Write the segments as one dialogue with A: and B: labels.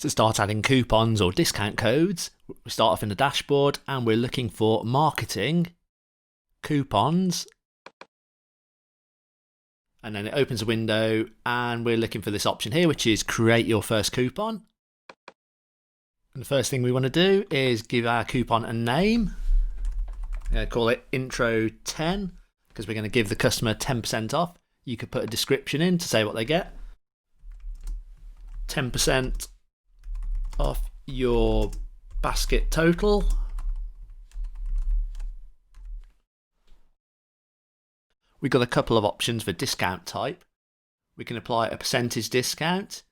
A: To start adding coupons or discount codes, we start off in the dashboard and we're looking for marketing, coupons, and then it opens a window and we're looking for this option here, which is create your first coupon. And the first thing we want to do is give our coupon a name. I'm going to call it Intro 10 because we're going to give the customer 10% off. You could put a description in to say what they get. 10% off your basket total. We've got a couple of options for discount type. We can apply a percentage discount,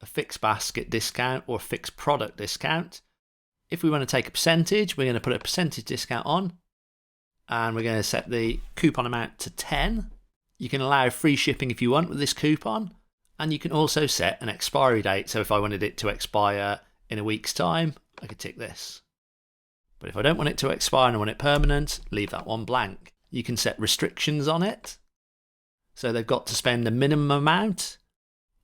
A: a fixed basket discount, or a fixed product discount. If we want to take a percentage, we're going to put a percentage discount on, and we're going to set the coupon amount to 10. You can allow free shipping if you want with this coupon, and you can also set an expiry date. So if I wanted it to expire in a week's time, I could tick this. But if I don't want it to expire and I want it permanent, leave that one blank. You can set restrictions on it. So they've got to spend a minimum amount,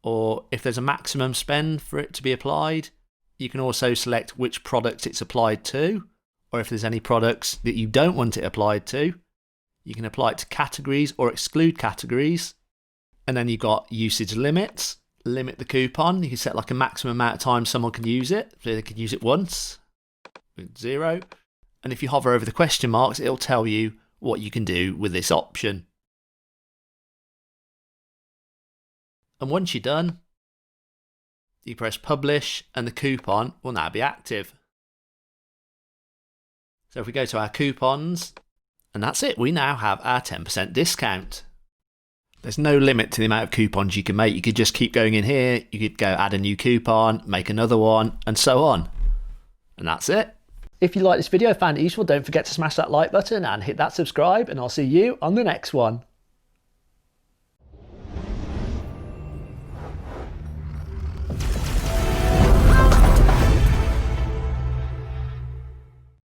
A: or if there's a maximum spend for it to be applied, you can also select which products it's applied to, or if there's any products that you don't want it applied to, you can apply it to categories or exclude categories. And then you've got usage limits. Limit the coupon. You can set like a maximum amount of time someone can use it. So they can use it once with 0. And if you hover over the question marks, it'll tell you what you can do with this option. And once you're done, you press publish and the coupon will now be active. So if we go to our coupons, and that's it, we now have our 10% discount. There's no limit to the amount of coupons you can make. You could just keep going in here. You could go add a new coupon, make another one, and so on. And that's it. If you like this video, found it useful, don't forget to smash that like button and hit that subscribe, and I'll see you on the next one.